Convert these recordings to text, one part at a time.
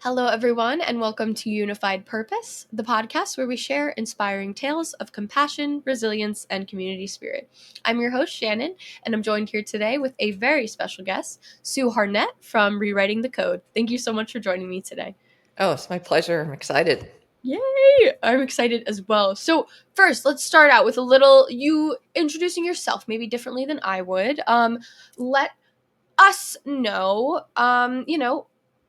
Hello, everyone, and welcome to Unified Purpose, the podcast where we share inspiring tales of compassion, resilience, and community spirit. I'm your host, Shannon, and I'm joined here today with a very special guest, Sue Harnett from Rewriting the Code. Thank you so much for joining me today. Oh, it's my pleasure. I'm excited. Yay! I'm excited as well. So, first, let's start out with a little you introducing yourself, maybe differently than I would. Let us know,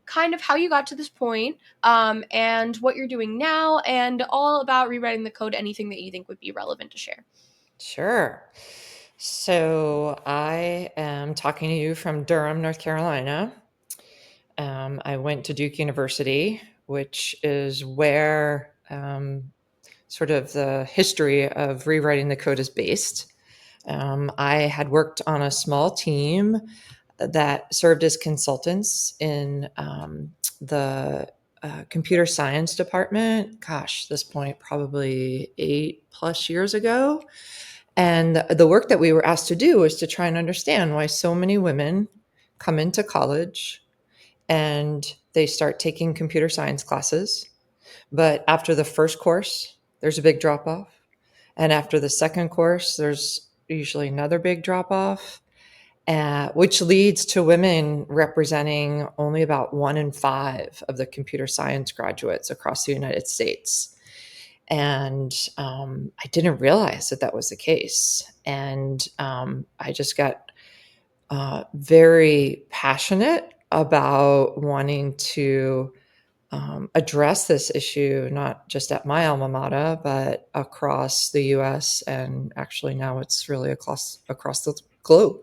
kind of how you got to this point, and what you're doing now, and all about rewriting the code, anything that you think would be relevant to share. Sure. So I am talking to you from Durham, North Carolina. I went to Duke University, which is where sort of the history of rewriting the code is based. I had worked on a small team that served as consultants in the computer science department. Gosh, this point probably 8+ years ago. And the work that we were asked to do was to try and understand why so many women come into college and they start taking computer science classes. But after the first course, there's a big drop off. And after the second course, there's usually another big drop off, which leads to women representing only about 1 in 5 of the computer science graduates across the United States. And I didn't realize that that was the case. And I just got very passionate about wanting to address this issue, not just at my alma mater, but across the US. And actually, now it's really across the globe.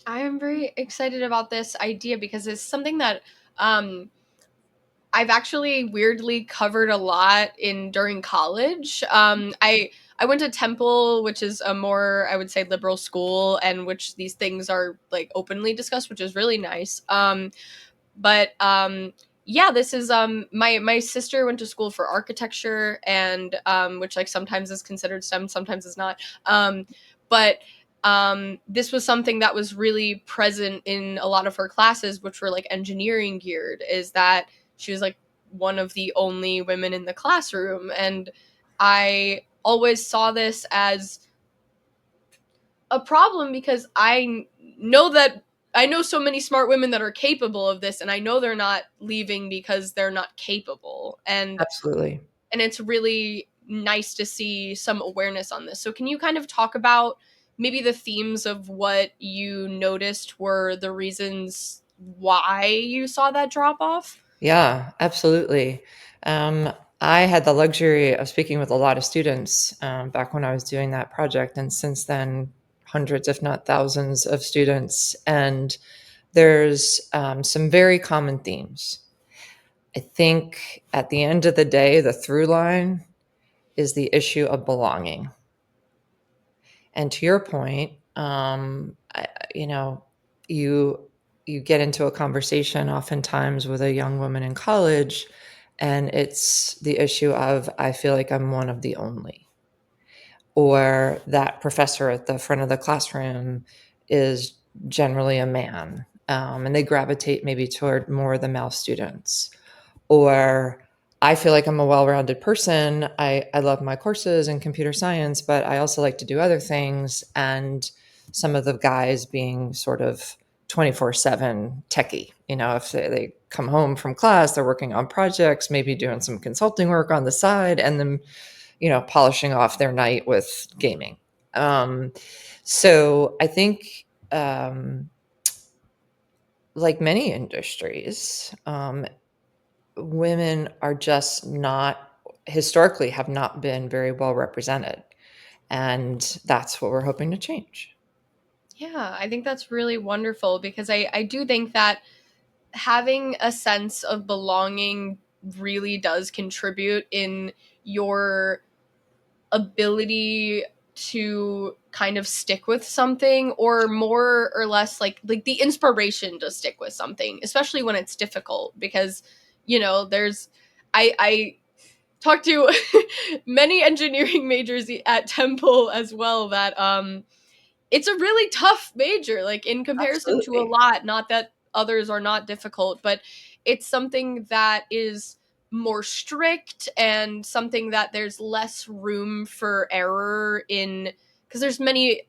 I am very excited about this idea because it's something that um, I've actually weirdly covered a lot in during college. I went to Temple, which is a more, I would say, liberal school, and which these things are like openly discussed, which is really nice. But yeah, this is my sister went to school for architecture, and which like sometimes is considered STEM, sometimes is not. But this was something that was really present in a lot of her classes, which were like engineering geared, is that she was like one of the only women in the classroom. And I always saw this as a problem because know that I know so many smart women that are capable of this, and I know they're not leaving because they're not capable. Absolutely. And it's really nice to see some awareness on this. So can you kind of talk about maybe the themes of what you noticed were the reasons why you saw that drop off? Yeah, absolutely. Um, I had the luxury of speaking with a lot of students back when I was doing that project, and since then, hundreds, if not thousands, of students. And there's some very common themes. I think at the end of the day, the through line is the issue of belonging. And to your point, you know, you you get into a conversation oftentimes with a young woman in college, and it's the issue of I feel like I'm one of the only, or that professor at the front of the classroom is generally a man, and they gravitate maybe toward more of the male students, or I feel like I'm a well-rounded person. I love my courses in computer science, but I also like to do other things. And some of the guys being sort of 24/7 techie, if they come home from class, they're working on projects, maybe doing some consulting work on the side, and then, polishing off their night with gaming. Um, so I think, like many industries, women are just not historically have not been very well represented, and that's what we're hoping to change. Yeah, I think that's really wonderful because I do think that having a sense of belonging really does contribute in your ability to kind of stick with something, or more or less like the inspiration to stick with something, especially when it's difficult, because there's I talked to many engineering majors at Temple as well, that it's a really tough major, like in comparison to a Absolutely. lot. Not that others are not difficult, but it's something that is more strict and something that there's less room for error in, because there's many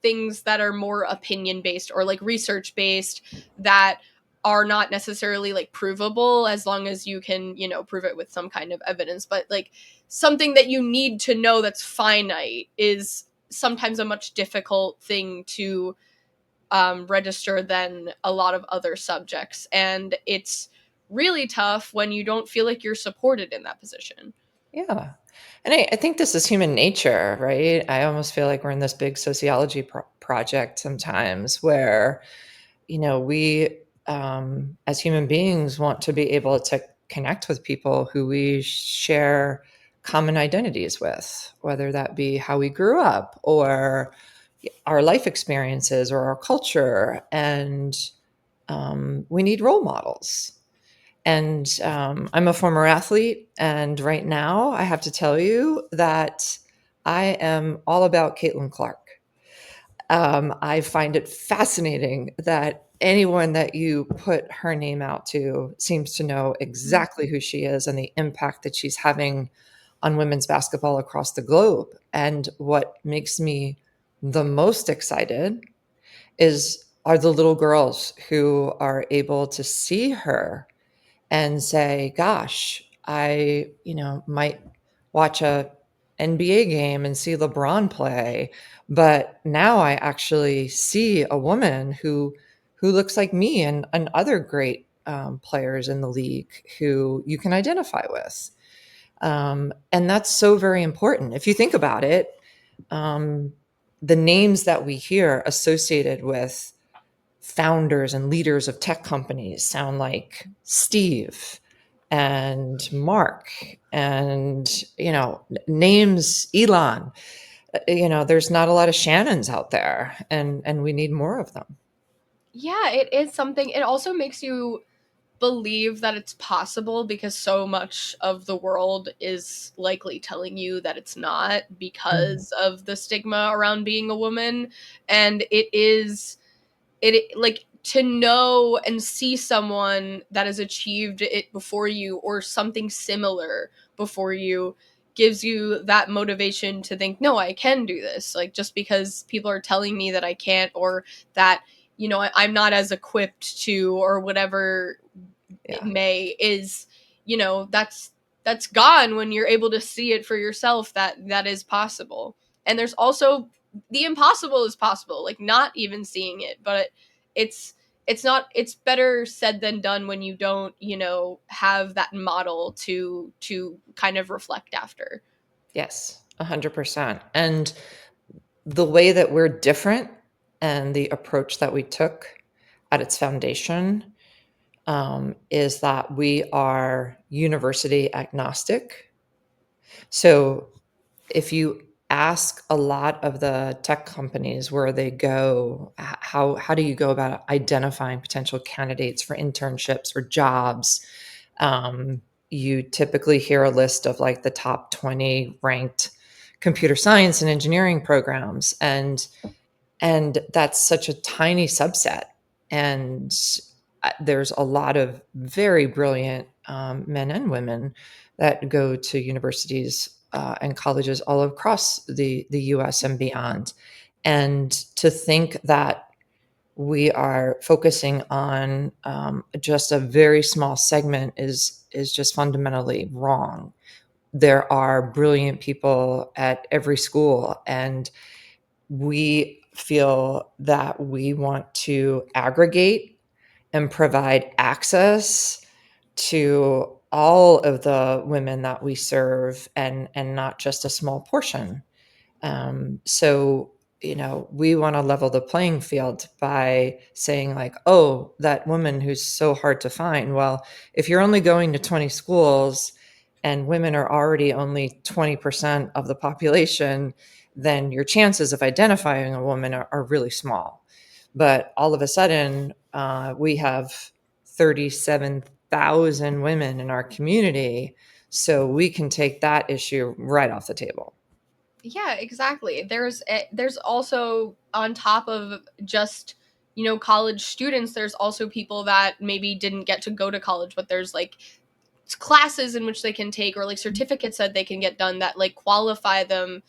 things that are more opinion based or like research based that are not necessarily like provable as long as you can, prove it with some kind of evidence. But like something that you need to know that's finite is sometimes a much difficult thing to register than a lot of other subjects. And it's really tough when you don't feel like you're supported in that position. Yeah. And I think this is human nature, right? I almost feel like we're in this big sociology project sometimes where, we as human beings want to be able to connect with people who we share common identities with, whether that be how we grew up or our life experiences or our culture. And we need role models. And I'm a former athlete. And right now, I have to tell you that I am all about Caitlin Clark. I find it fascinating that anyone that you put her name out to seems to know exactly who she is and the impact that she's having on women's basketball across the globe. And what makes me the most excited is are the little girls who are able to see her and say, gosh, I, might watch a NBA game and see LeBron play, but now I actually see a woman who looks like me and other great players in the league who you can identify with. And that's so very important. If you think about it, um, the names that we hear associated with founders and leaders of tech companies sound like Steve and Mark and, names Elon. There's not a lot of Shannons out there and we need more of them. Yeah, it is something. It also makes you believe that it's possible because so much of the world is likely telling you that it's not Mhm. because of the stigma around being a woman. And it like to know and see someone that has achieved it before you or something similar before you gives you that motivation to think, no, I can do this, like just because people are telling me that I can't, or that I'm not as equipped to, or whatever it Yeah. may is, that's gone when you're able to see it for yourself, that that is possible. And there's also the impossible is possible, like not even seeing it, but it's it's better said than done when you don't, have that model to kind of reflect after. Yes, 100%. And the way that we're different and the approach that we took at its foundation is that we are university agnostic. So if you ask a lot of the tech companies where they go, how do you go about identifying potential candidates for internships or jobs? Um, you typically hear a list of like the top 20 ranked computer science and engineering programs, and that's such a tiny subset. And there's a lot of very brilliant men and women that go to universities and colleges all across the US and beyond. And to think that we are focusing on just a very small segment is just fundamentally wrong. There are brilliant people at every school, and we feel that we want to aggregate and provide access to all of the women that we serve and not just a small portion. So, we want to level the playing field by saying, like, oh, that woman who's so hard to find. Well, if you're only going to 20 schools and women are already only 20% of the population, then your chances of identifying a woman are really small. But all of a sudden, we have 37,000 women in our community. So we can take that issue right off the table. Yeah, exactly. There's also, on top of just college students, there's also people that maybe didn't get to go to college, but there's like classes in which they can take, or like certificates that they can get done that like qualify them,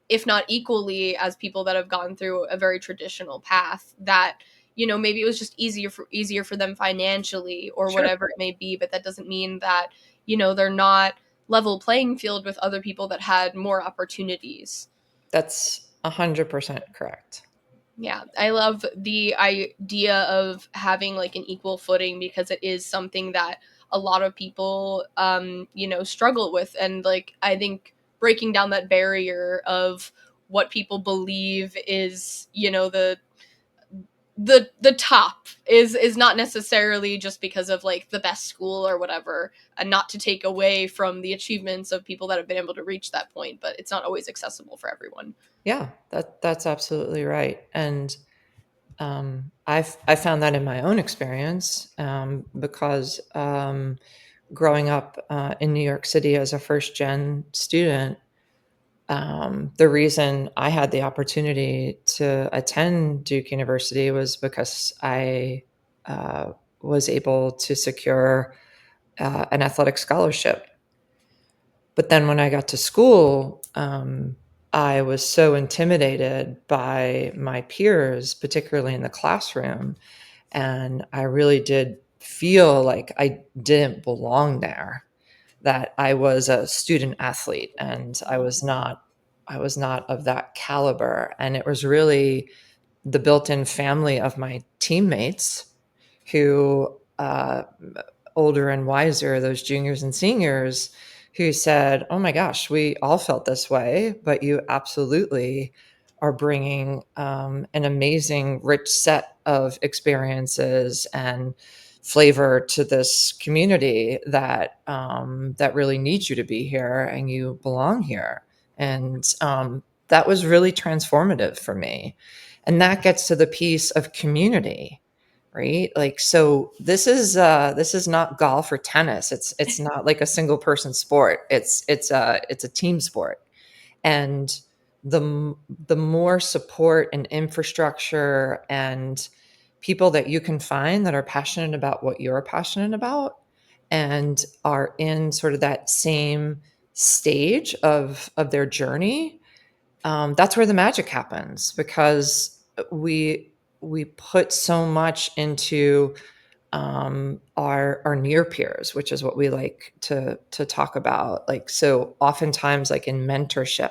if not equally as people that have gone through a very traditional path, that maybe it was just easier for them financially or Sure. whatever it may be, but that doesn't mean that they're not level playing field with other people that had more opportunities. That's 100% correct. Yeah, I love the idea of having like an equal footing, because it is something that a lot of people struggle with, and like I think breaking down that barrier of what people believe is, the top is not necessarily just because of like the best school or whatever, and not to take away from the achievements of people that have been able to reach that point, but it's not always accessible for everyone. Yeah, that's absolutely right. And I found that in my own experience because growing up in New York City as a first gen student, the reason I had the opportunity to attend Duke University was because I uh, was able to secure an athletic scholarship. But then when I got to school, I was so intimidated by my peers, particularly in the classroom. And I really did feel like I didn't belong there, that I was a student athlete and I was not of that caliber. And it was really the built-in family of my teammates who older and wiser, those juniors and seniors, who said, "Oh my gosh, we all felt this way, but you absolutely are bringing an amazing, rich set of experiences and flavor to this community that really needs you to be here, and you belong here." And that was really transformative for me. And that gets to the piece of community, right? Like, so this is not golf or tennis. It's not like a single person sport. It's a team sport. And the more support and infrastructure and people that you can find that are passionate about what you're passionate about and are in sort of that same stage of their journey, that's where the magic happens, because we put so much into our near peers, which is what we like to talk about. Like, so oftentimes, like in mentorship,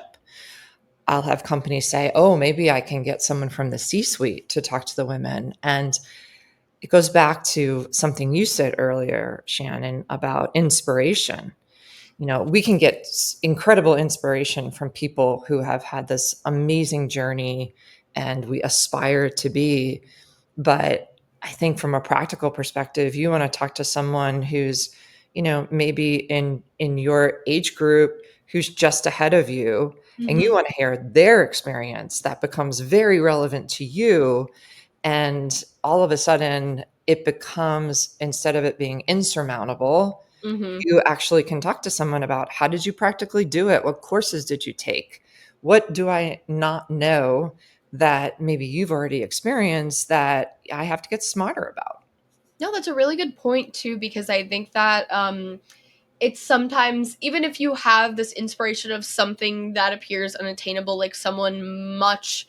I'll have companies say, "Oh, maybe I can get someone from the C-suite to talk to the women," and it goes back to something you said earlier, Shannon, about inspiration. We can get incredible inspiration from people who have had this amazing journey and we aspire to be. But I think from a practical perspective, you want to talk to someone who's, maybe in your age group, who's just ahead of you, and you Mm-hmm. want to hear their experience that becomes very relevant to you. And all of a sudden, it becomes, instead of it being insurmountable, Mm-hmm. you actually can talk to someone about, how did you practically do it? What courses did you take? What do I not know that maybe you've already experienced that I have to get smarter about? No, that's a really good point too, because I think that it's sometimes, even if you have this inspiration of something that appears unattainable, like someone much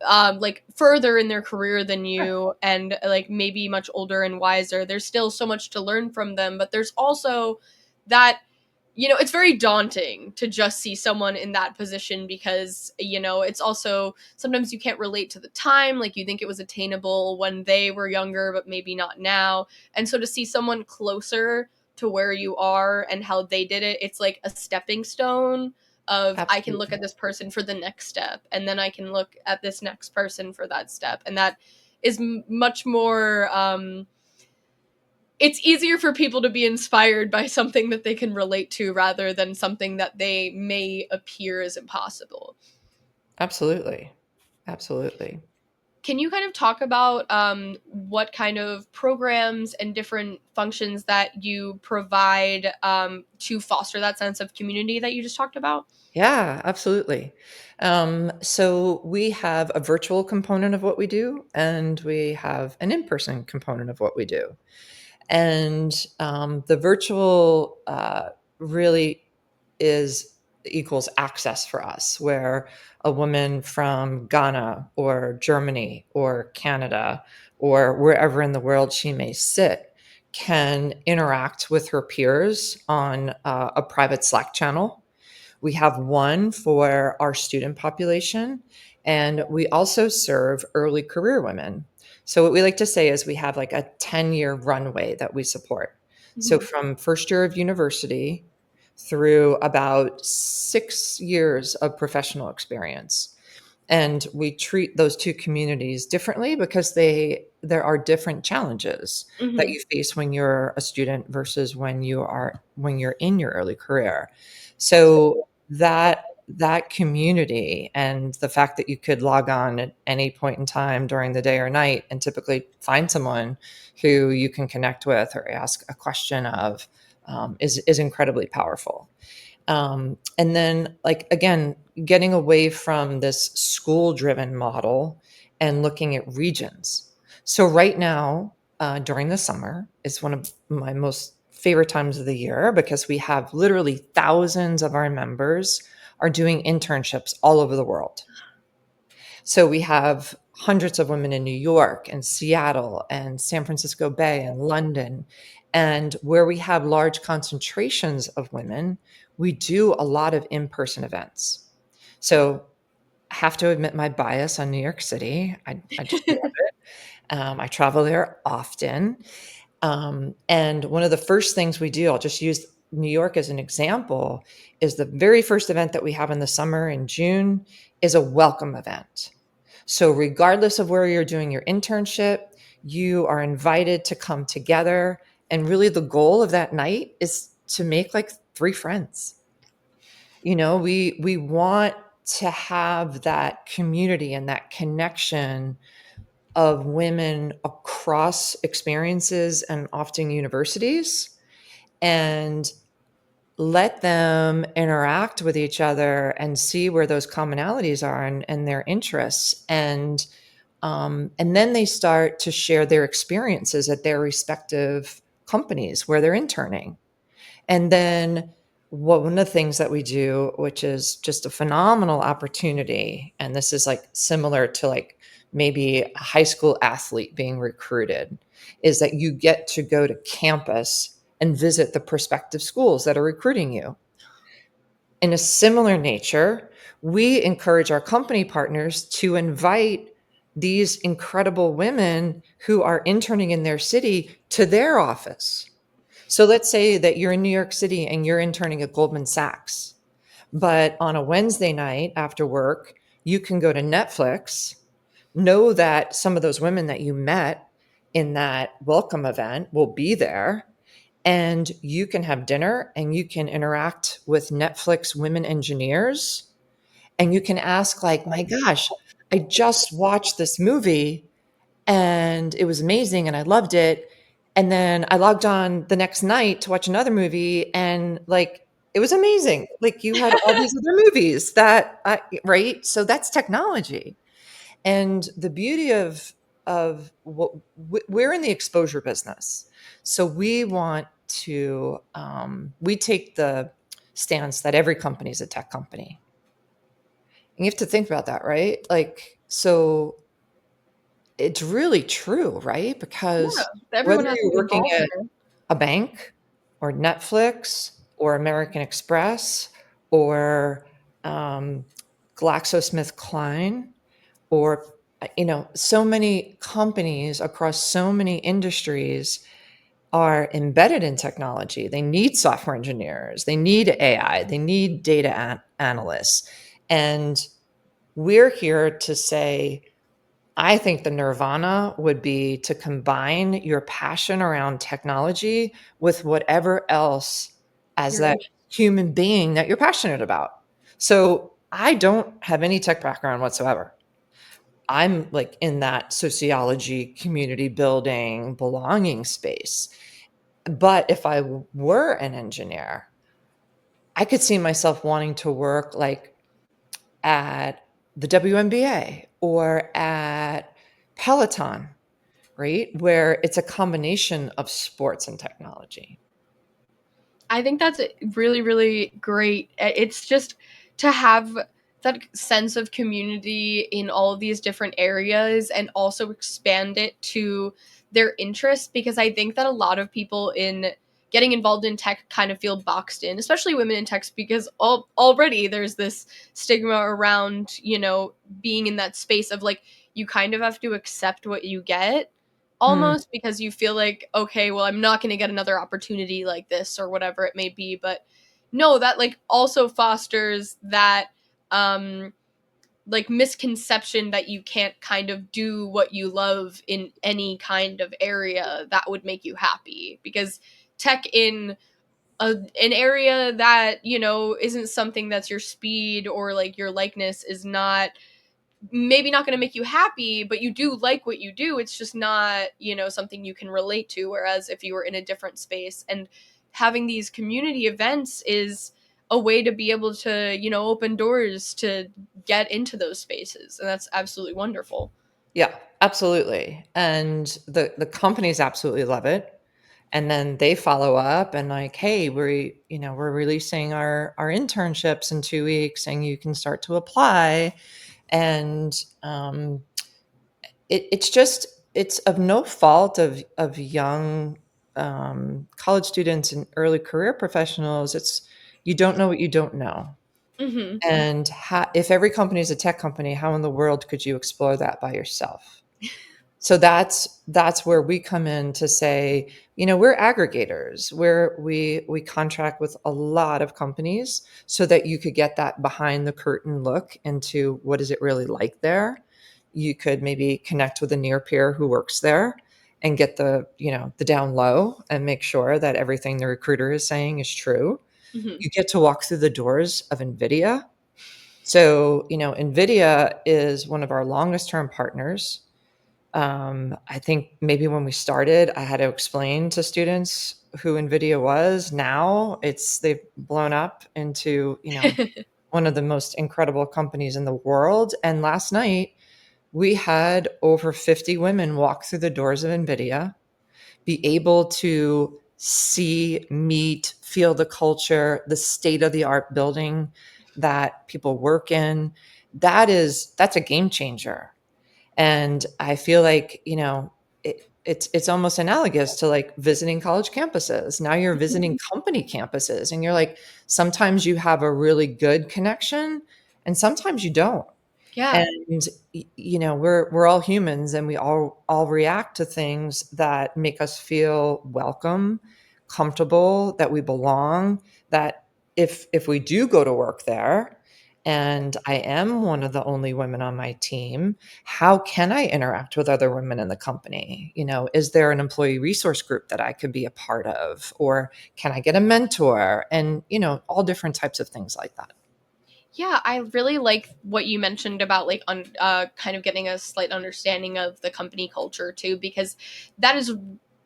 like further in their career than you, and like maybe much older and wiser, there's still so much to learn from them. But there's also that, it's very daunting to just see someone in that position, because it's also sometimes you can't relate to the time, like you think it was attainable when they were younger but maybe not now. And so to see someone closer to where you are and how they did it, it's like a stepping stone of, I can look Absolutely. at this person for the next step, and then I can look at this next person for that step, and that is much more it's easier for people to be inspired by something that they can relate to, rather than something that they may appear as impossible. Absolutely. Absolutely. Can you kind of talk about what kind of programs and different functions that you provide to foster that sense of community that you just talked about? Yeah, absolutely. So we have a virtual component of what we do, and we have an in-person component of what we do. And the virtual really is equals access for us, where a woman from Ghana or Germany or Canada or wherever in the world she may sit can interact with her peers on a private Slack channel. We have one for our student population, and we also serve early career women. So, what we like to say is we have like a 10-year runway that we support. So, Mhm. from first year of university through about 6 years of professional experience. And we treat those two communities differently because there are different challenges that Mhm. you face when you're a student versus when you're in your early career. So that community and the fact that you could log on at any point in time during the day or night and typically find someone who you can connect with or ask a question of is incredibly powerful. And then, like, again, getting away from this school driven model and looking at regions. So, right now, during the summer, is one of my most favorite times of the year because we have literally thousands of our members are doing internships all over the world. So we have hundreds of women in New York and Seattle and San Francisco Bay and London. And where we have large concentrations of women, we do a lot of in person events. So I have to admit my bias on New York City. I just love it. I travel there often. And one of the first things we do, I'll just use New York as an example, is the very first event that we have in the summer in June is a welcome event. So, regardless of where you're doing your internship, you are invited to come together. And really, the goal of that night is to make like three friends. We want to have that community and that connection of women across experiences and often universities, and let them interact with each other and see where those commonalities are and their interests. And then they start to share their experiences at their respective companies where they're interning. And then one of the things that we do, which is just a phenomenal opportunity, and this is like similar to like maybe a high school athlete being recruited, is that you get to go to campus and visit the prospective schools that are recruiting you. In a similar nature, we encourage our company partners to invite these incredible women who are interning in their city to their office. So let's say that you're in New York City and you're interning at Goldman Sachs, but on a Wednesday night after work, you can go to Netflix, know that some of those women that you met in that welcome event will be there, and you can have dinner and you can interact with Netflix women engineers, and you can ask like, "My gosh, I just watched this movie and it was amazing and I loved it. And then I logged on the next night to watch another movie and like it was amazing. Like you had all these other movies that right? So that's technology. And the beauty of what we're in the exposure business. So we want to we take the stance that every company is a tech company. And you have to think about that, right? Like so it's really true, right? Yeah, Because whether everyone has to you're be working involved at here. a bank or Netflix or American Express or um, GlaxoSmithKline or so many companies across so many industries are embedded in technology. They need software engineers, they need AI, they need data analysts. And we're here to say, I think the nirvana would be to combine your passion around technology with whatever else as You're that in. human being that you're passionate about. So I don't have any tech background whatsoever. I'm like in that sociology, community building, belonging space. But if I were an engineer, I could see myself wanting to work like at the WNBA or at Peloton, right? Where it's a combination of sports and technology. I think that's really, really great. It's just to have that sense of community in all of these different areas and also expand it to their interests, because I think that a lot of people in getting involved in tech kind of feel boxed in, especially women in tech, because already there's this stigma around, being in that space of like, you kind of have to accept what you get Mm, almost, because you feel like, okay, well, I'm not going to get another opportunity like this or whatever it may be. But no, that like also fosters that um like misconception that you can't kind of do what you love in any kind of area that would make you happy, because tech in an area that isn't something that's your speed or like your likeness is not, maybe not going to make you happy, but you do like what you do. It's just not, something you can relate to. Whereas if you were in a different space, and having these community events is a way to be able to, open doors to get into those spaces. And that's absolutely wonderful. yeah, absolutely. And the companies absolutely love it. And then they follow up and like, hey, we're releasing our internships in 2 weeks, and you can start to apply. And it's just it's of no fault of young college students and early career professionals. It's you don't know what you don't know. Hmm. And if every company is a tech company, how in the world could you explore that by yourself? So that's where we come in to say, we're aggregators where we contract with a lot of companies so that you could get that behind the curtain look into what is it really like there. You could maybe connect with a near peer who works there and get the down low and make sure that everything the recruiter is saying is true. Hmm. You get to walk through the doors of NVIDIA. So, NVIDIA is one of our longest term partners. I think maybe when we started, I had to explain to students who NVIDIA was. Now they've blown up into, one of the most incredible companies in the world. And last night we had over 50 women walk through the doors of NVIDIA, be able to see, meet, feel the culture, the state of the art building that people work in. That's a game changer. And I feel like, it's almost analogous to like visiting college campuses. Now you're visiting company campuses, and you're like, sometimes you have a really good connection and sometimes you don't. Yeah. And we're all humans, and we all react to things that make us feel welcome, comfortable, that we belong, that if we do go to work there and I am one of the only women on my team, how can I interact with other women in the company? Is there an employee resource group that I could be a part of, or can I get a mentor? And all different types of things like that. Yeah, I really like what you mentioned about like kind of getting a slight understanding of the company culture too, because that is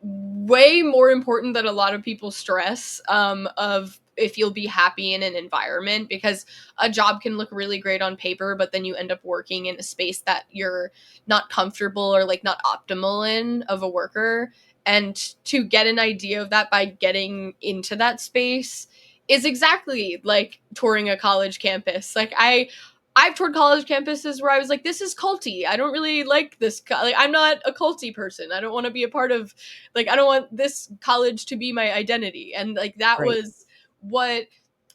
way more important than a lot of people stress, of if you'll be happy in an environment, because a job can look really great on paper, but then you end up working in a space that you're not comfortable or like not optimal in of a worker. And to get an idea of that by getting into that space is exactly like touring a college campus. Like I've toured college campuses where I was like, this is culty. I don't really like this. Like, I'm not a culty person. I don't want to be a part of, like, I don't want this college to be my identity. And like, that Right. was what,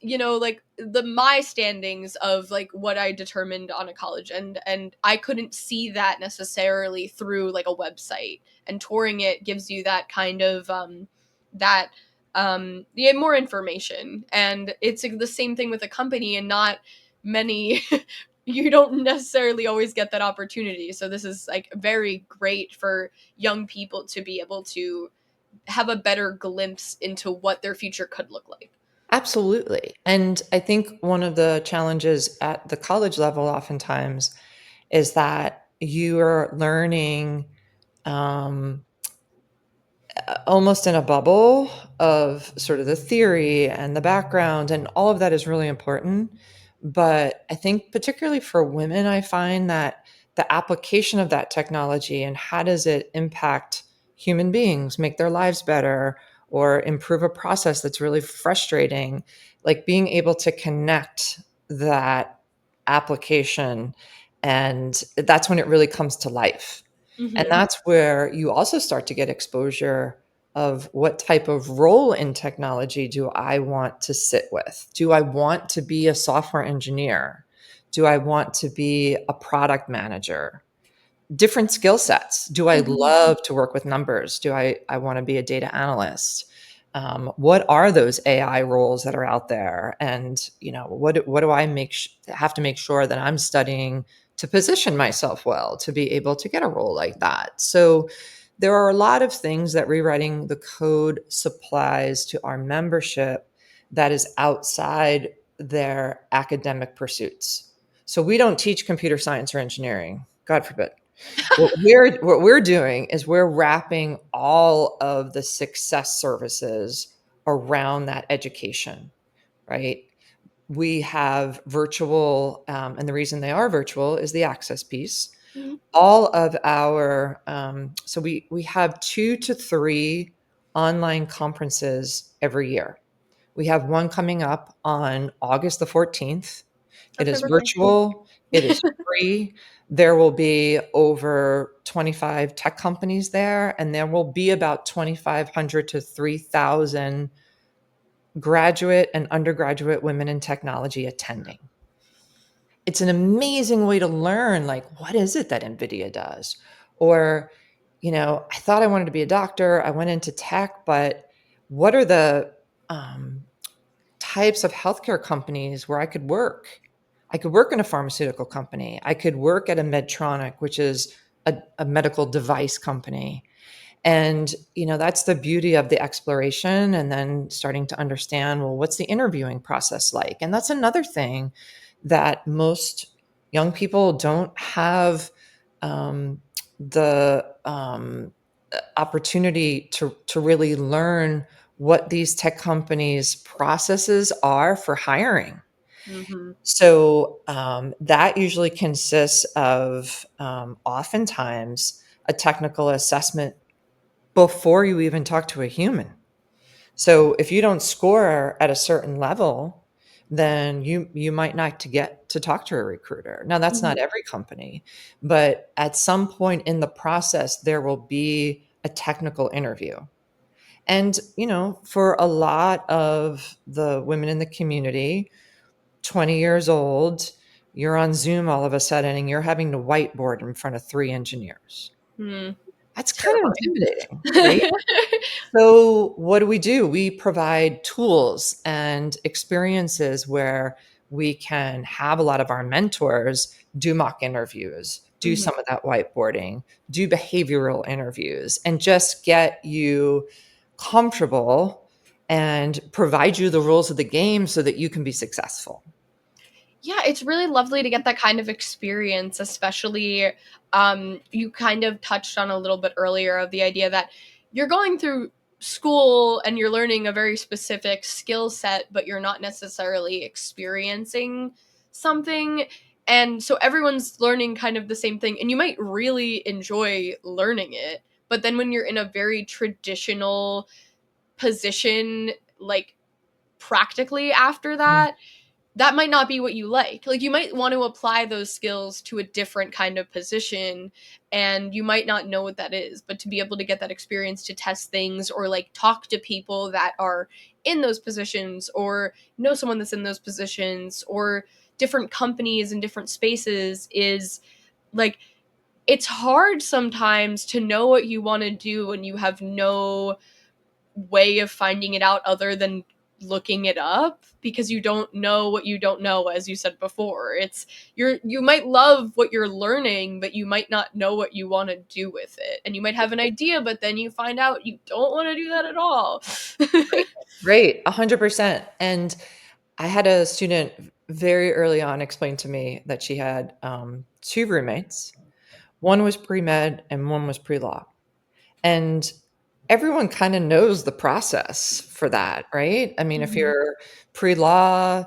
like my standings of like what I determined on a college. And I couldn't see that necessarily through like a website, and touring it gives you that kind of, that you have more information. And it's like the same thing with a company, and not many you don't necessarily always get that opportunity. So this is like very great for young people to be able to have a better glimpse into what their future could look like. Absolutely. And I think one of the challenges at the college level oftentimes is that, you are learning um, almost in a bubble of sort of the theory and the background, and all of that is really important. But I think, particularly for women, I find that the application of that technology and how does it impact human beings, make their lives better, or improve a process that's really frustrating, like being able to connect that application. And that's when it really comes to life. And Hmm. that's where you also start to get exposure of what type of role in technology do I want to sit with? Do I want to be a software engineer? Do I want to be a product manager? Different skill sets. Do I Hmm. love to work with numbers? Do I want to be a data analyst? What are those AI roles that are out there? And what do I have to make sure that I'm studying to position myself well to be able to get a role like that? So there are a lot of things that rewriting the code supplies to our membership that is outside their academic pursuits. So we don't teach computer science or engineering, God forbid. What we're doing is we're wrapping all of the success services around that education, right? We have virtual, and the reason they are virtual is the access piece. Hmm. All of our, so we have 2 to 3 online conferences every year. We have one coming up on August the 14th. It That's my is birthday. virtual, it is free. There will be over 25 tech companies there, and there will be about 2,500 to 3,000 graduate and undergraduate women in technology attending. It's an amazing way to learn, like, what is it that NVIDIA does? Or, I thought I wanted to be a doctor. I went into tech, but what are the um, types of healthcare companies where I could work? I could work in a pharmaceutical company. I could work at a Medtronic, which is a medical device company. And, that's the beauty of the exploration and then starting to understand, well, what's the interviewing process like? And that's another thing that most young people don't have um, the opportunity to really learn what these tech companies' processes are for hiring. Hmm. So that usually consists of oftentimes a technical assessment before you even talk to a human. So if you don't score at a certain level, then you might not to get to talk to a recruiter. Now that's not Hmm. every company, but at some point in the process there will be a technical interview. And for a lot of the women in the community, 20 years old, you're on Zoom all of a sudden and you're having to whiteboard in front of 3 engineers. Hmm. That's It's kind of terrifying. intimidating, right? So, what do? We provide tools and experiences where we can have a lot of our mentors do mock interviews, do Hmm. some of that whiteboarding, do behavioral interviews, and just get you comfortable and provide you the rules of the game so that you can be successful. Yeah, it's really lovely to get that kind of experience, especially you kind of touched on a little bit earlier of the idea that you're going through school and you're learning a very specific skill set, but you're not necessarily experiencing something. And so everyone's learning kind of the same thing, and you might really enjoy learning it. But then when you're in a very traditional position, like practically after Mm. that, that might not be what you like. Like you might want to apply those skills to a different kind of position, and you might not know what that is, but to be able to get that experience to test things or like talk to people that are in those positions or know someone that's in those positions or different companies and different spaces is like it's hard sometimes to know what you want to do when you have no way of finding it out other than looking it up because you don't know what you don't know, as you said before. It's you might love what you're learning, but you might not know what you want to do with it, and you might have an idea but then you find out you don't want to do that at all. Great, 100%. And I had a student very early on explain to me that she had 2 roommates. One was pre-med and one was pre-law. And everyone kind of knows the process for that, right? I mean, if Mhm. you're pre-law,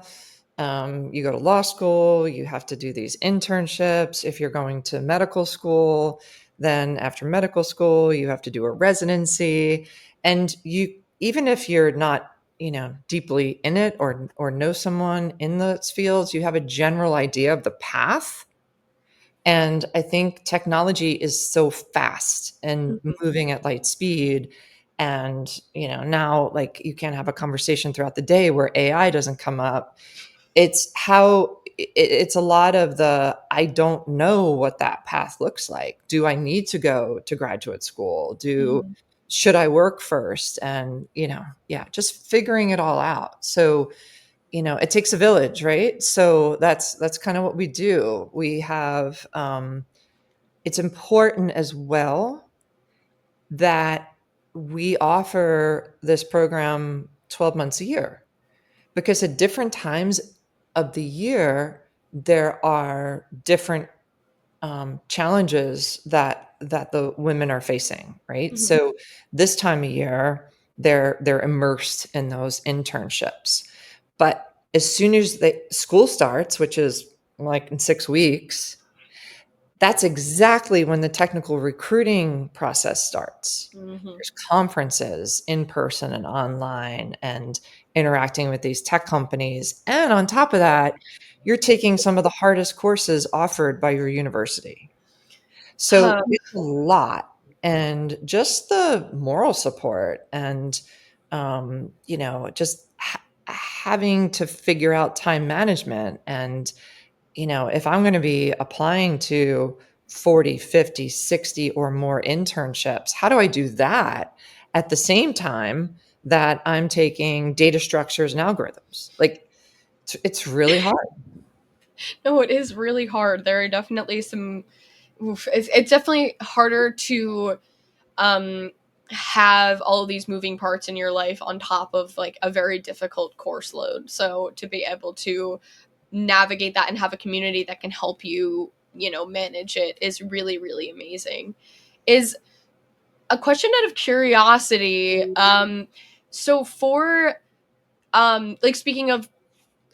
you go to law school, you have to do these internships. If you're going to medical school, then after medical school, you have to do a residency. And you, even if you're not, deeply in it or know someone in those fields, you have a general idea of the path. And I think technology is so fast and Mhm. moving at light speed. And, now like you can't have a conversation throughout the day where AI doesn't come up. It's a lot of the, I don't know what that path looks like. Do I need to go to graduate school? Mhm. Should I work first? And, yeah, just figuring it all out. So, it takes a village, right? So that's kind of what we do. We have, it's important as well that we offer this program 12 months a year, because at different times of the year there are different challenges that the women are facing, right? Mhm. So this time of year they're immersed in those internships, but as soon as the school starts, which is like in 6 weeks, that's exactly when the technical recruiting process starts. Mhm. There's conferences in person and online and interacting with these tech companies. And on top of that, you're taking some of the hardest courses offered by your university. So Um, it's a lot. And just the moral support and, just having to figure out time management. And if I'm going to be applying to 40, 50, 60 or more internships, how do I do that at the same time that I'm taking data structures and algorithms? Like, it's really hard. no, it is really hard. There are definitely some. Oof, it's definitely harder to um have all of these moving parts in your life on top of like a very difficult course load. So to be able to navigate that and have a community that can help you, manage it is really, really amazing. Is a question out of curiosity. So for like speaking of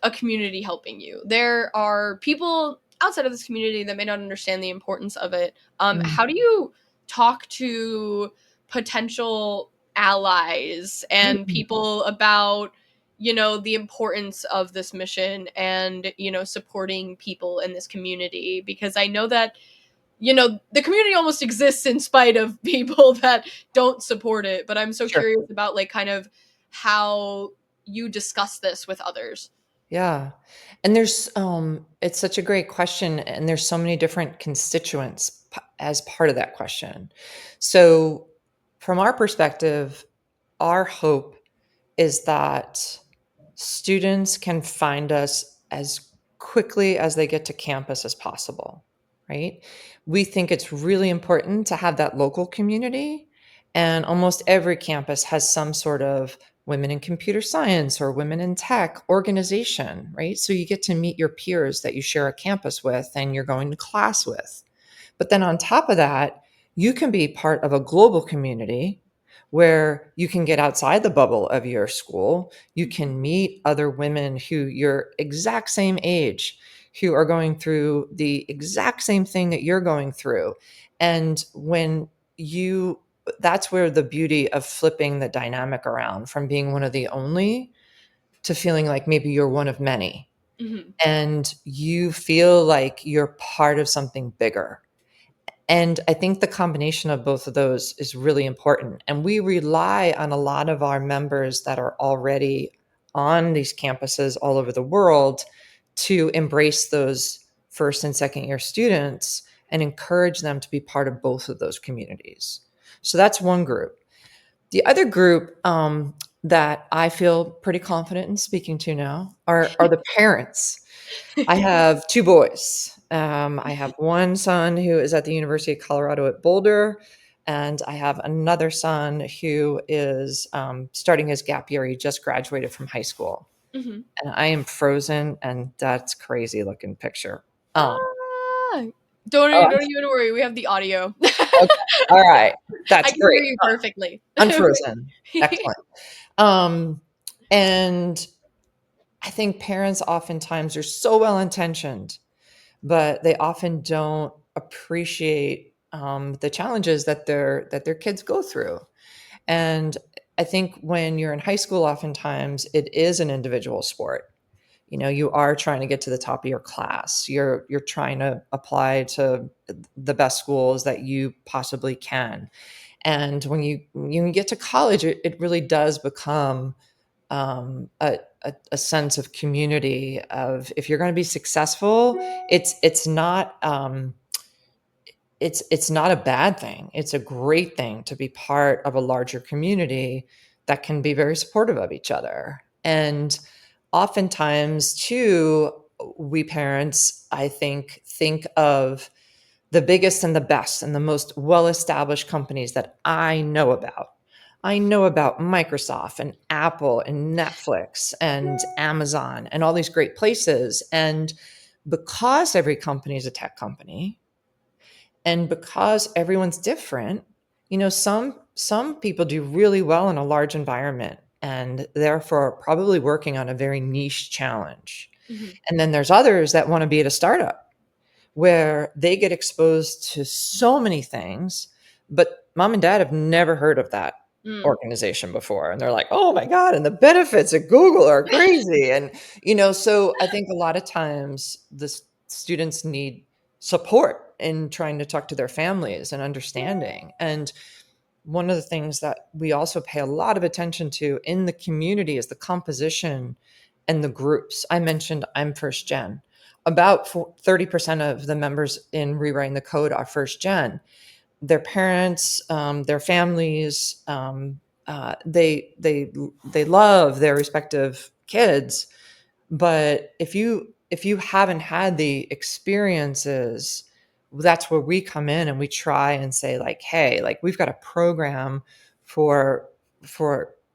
a community helping you, there are people outside of this community that may not understand the importance of it. Mm, How do you talk to potential allies and mm, people about the importance of this mission and supporting people in this community? Because I know that the community almost exists in spite of people that don't support it, but I'm so sure. curious about like kind of how you discuss this with others. Yeah. And it's such a great question. And there's so many different constituents as part of that question. So, from our perspective, our hope is that students can find us as quickly as they get to campus as possible, right? We think it's really important to have that local community, and almost every campus has some sort of women in computer science or women in tech organization, right? So you get to meet your peers that you share a campus with and you're going to class with. But then on top of that, you can be part of a global community where you can get outside the bubble of your school. You can meet other women who your exact same age, who are going through the exact same thing that you're going through. And you, that's where the beauty of flipping the dynamic around from being one of the only to feeling like maybe you're one of many. Mhm. And you feel like you're part of something bigger. And I think the combination of both of those is really important. And we rely on a lot of our members that are already on these campuses all over the world to embrace those first and second year students and encourage them to be part of both of those communities. So that's one group. The other group that I feel pretty confident in speaking to now are the parents. I have 2 boys. I have one son who is at the University of Colorado at Boulder, and I have another son who is, starting his gap year. He just graduated from high school, Mhm. and I am frozen, and that's crazy looking picture. Ah! Oh, Don't even worry. We have the audio. okay. All right. I That's can hear great. you perfectly. Unfrozen. Excellent. Um, and I think parents oftentimes are so well intentioned, but they often don't appreciate the challenges that their kids go through. And I think when you're in high school, oftentimes it is an individual sport. You know, you are trying to get to the top of your class. You're trying to apply to the best schools that you possibly can. And when you get to college, it really does become a sense of community. Of if you're going to be successful, it's not it's not a bad thing. It's a great thing to be part of a larger community that can be very supportive of each other. And oftentimes, too, we parents, I think of the biggest and the best and the most well established companies that I know about. I know about Microsoft and Apple and Netflix and Amazon and all these great places. And because every company is a tech company, and because everyone's different, you know, some people do really well in a large environment and therefore probably working on a very niche challenge. Mhm. And then there's others that want to be at a startup where they get exposed to so many things, but mom and dad have never heard of that Mm. organization before. And they're like, oh my God, and the benefits at Google are crazy. And, you know, so I think a lot of times students need support in trying to talk to their families and understanding. And one of the things that we also pay a lot of attention to in the community is the composition and the groups. I mentioned I'm first gen. About 30% of the members in Rewriting the Code are first gen. Their parents, their families, they love their respective kids, but if you haven't had the experiences, that's where we come in and we try and say like, hey, like we've got a program for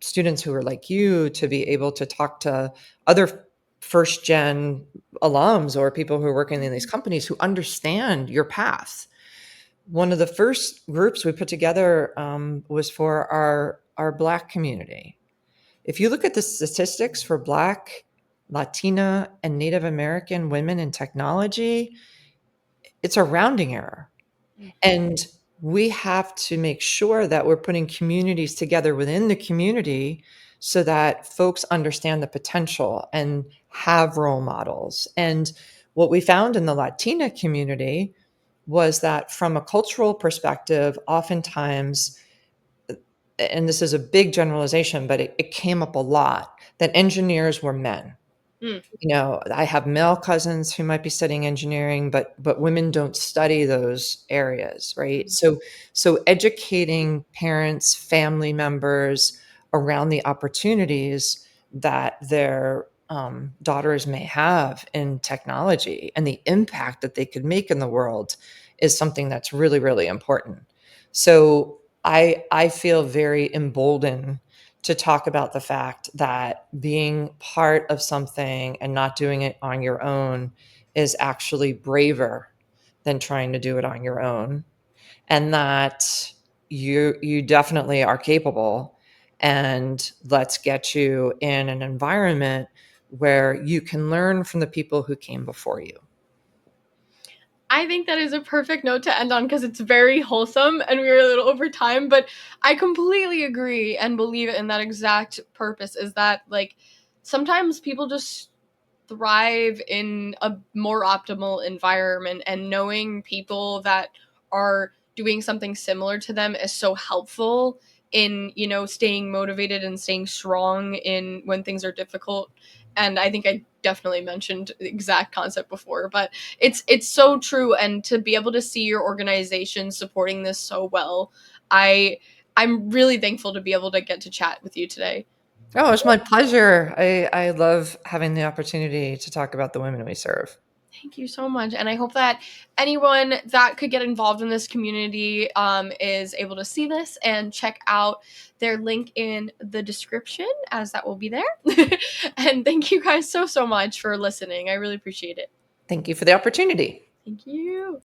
students who are like you to be able to talk to other first gen alums or people who are working in these companies who understand your path. One of the first groups we put together was for our Black community. If you look at the statistics for Black, Latina, and Native American women in technology, it's a rounding error. And we have to make sure that we're putting communities together within the community so that folks understand the potential and have role models. And what we found in the Latina community was that from a cultural perspective, oftentimes, and this is a big generalization, but it came up a lot, that engineers were men. Mm. You know, I have male cousins who might be studying engineering, but women don't study those areas, right? So educating parents, family members around the opportunities that their daughters may have in technology and the impact that they could make in the world is something that's really, really important. So I feel very emboldened to talk about the fact that being part of something and not doing it on your own is actually braver than trying to do it on your own, and that you definitely are capable, and let's get you in an environment where you can learn from the people who came before you. I think that is a perfect note to end on because it's very wholesome and we are a little over time, but I completely agree and believe in that exact purpose is that like sometimes people just thrive in a more optimal environment and knowing people that are doing something similar to them is so helpful in staying motivated and staying strong in when things are difficult. And I think I definitely mentioned the exact concept before, but it's so true. And to be able to see your organization supporting this so well, i I'm really thankful to be able to get to chat with you today. Oh, it's my pleasure. I love having the opportunity to talk about the women we serve. Thank you so much. And I hope that anyone that could get involved in this community is able to see this and check out their link in the description, as that will be there. And thank you guys so, so much for listening. I really appreciate it. Thank you for the opportunity. Thank you.